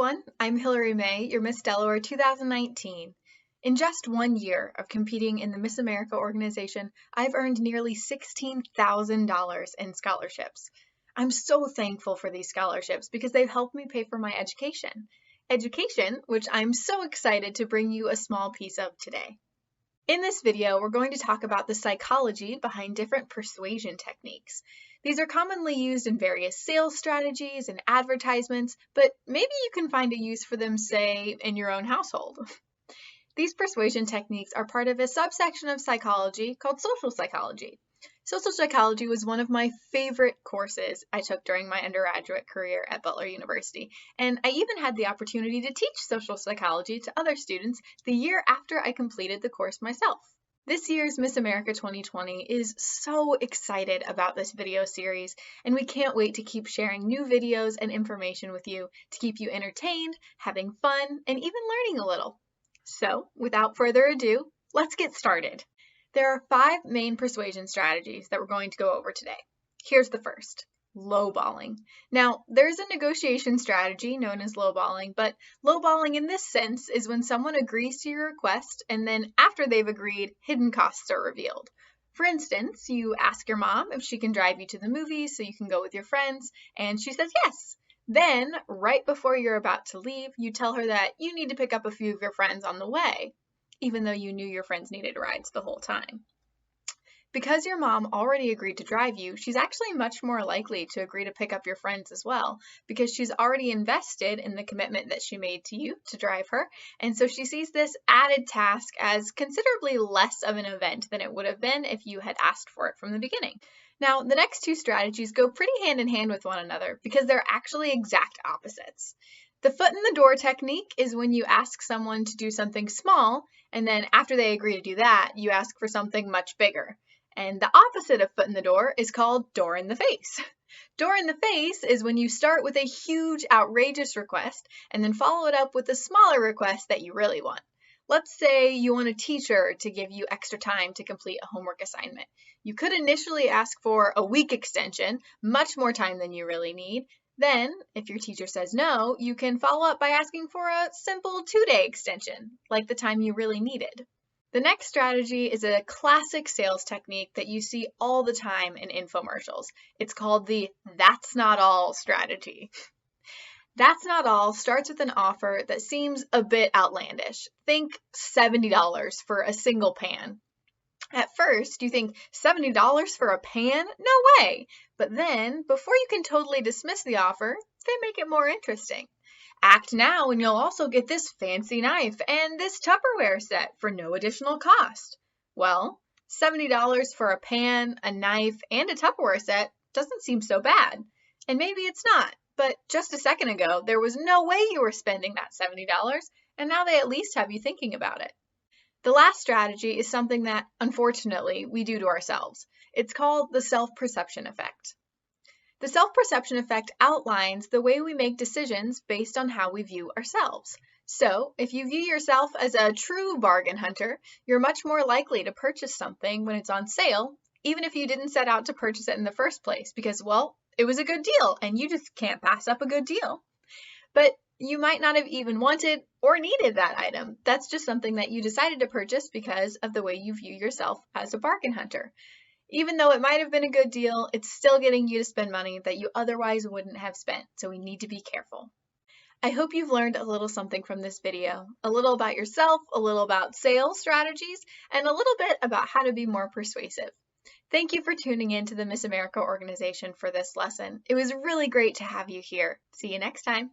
everyone, I'm Hillary May, your Miss Delaware 2019. In just 1 year of competing in the Miss America organization, I've earned nearly $16,000 in scholarships. I'm so thankful for these scholarships because they've helped me pay for my education. Education, which I'm so excited to bring you a small piece of today. In this video, we're going to talk about the psychology behind different persuasion techniques. These are commonly used in various sales strategies and advertisements, but maybe you can find a use for them, say, in your own household. These persuasion techniques are part of a subsection of psychology called social psychology. Social psychology was one of my favorite courses I took during my undergraduate career at Butler University, and I even had the opportunity to teach social psychology to other students the year after I completed the course myself. This year's Miss America 2020 is so excited about this video series, and we can't wait to keep sharing new videos and information with you to keep you entertained, having fun, and even learning a little. So, without further ado, let's get started. There are 5 main persuasion strategies that we're going to go over today. Here's the first, lowballing. Now, there's a negotiation strategy known as lowballing, but lowballing in this sense is when someone agrees to your request and then after they've agreed, hidden costs are revealed. For instance, you ask your mom if she can drive you to the movies so you can go with your friends, and she says yes. Then, right before you're about to leave, you tell her that you need to pick up a few of your friends on the way, even though you knew your friends needed rides the whole time. Because your mom already agreed to drive you, she's actually much more likely to agree to pick up your friends as well, because she's already invested in the commitment that she made to you to drive her, and so she sees this added task as considerably less of an event than it would have been if you had asked for it from the beginning. Now, the next 2 strategies go pretty hand in hand with one another because they're actually exact opposites. The foot in the door technique is when you ask someone to do something small, and then after they agree to do that, you ask for something much bigger. And the opposite of foot in the door is called door in the face. Door in the face is when you start with a huge, outrageous request and then follow it up with a smaller request that you really want. Let's say you want a teacher to give you extra time to complete a homework assignment. You could initially ask for a week extension, much more time than you really need. Then, if your teacher says no, you can follow up by asking for a simple 2-day extension, like the time you really needed. The next strategy is a classic sales technique that you see all the time in infomercials. It's called the "that's not all" strategy. That's not all starts with an offer that seems a bit outlandish. Think $70 for a single pan. At first, you think $70 for a pan? No way! But then, before you can totally dismiss the offer, they make it more interesting. Act now and you'll also get this fancy knife and this Tupperware set for no additional cost. Well, $70 for a pan, a knife, and a Tupperware set doesn't seem so bad. And maybe it's not, but just a second ago, there was no way you were spending that $70, and now they at least have you thinking about it. The last strategy is something that, unfortunately, we do to ourselves. It's called the self-perception effect. The self-perception effect outlines the way we make decisions based on how we view ourselves. So, if you view yourself as a true bargain hunter, you're much more likely to purchase something when it's on sale, even if you didn't set out to purchase it in the first place, because, well, it was a good deal, and you just can't pass up a good deal. But you might not have even wanted or needed that item. That's just something that you decided to purchase because of the way you view yourself as a bargain hunter. Even though it might have been a good deal, it's still getting you to spend money that you otherwise wouldn't have spent, so we need to be careful. I hope you've learned a little something from this video, a little about yourself, a little about sales strategies, and a little bit about how to be more persuasive. Thank you for tuning in to the Miss America organization for this lesson. It was really great to have you here. See you next time.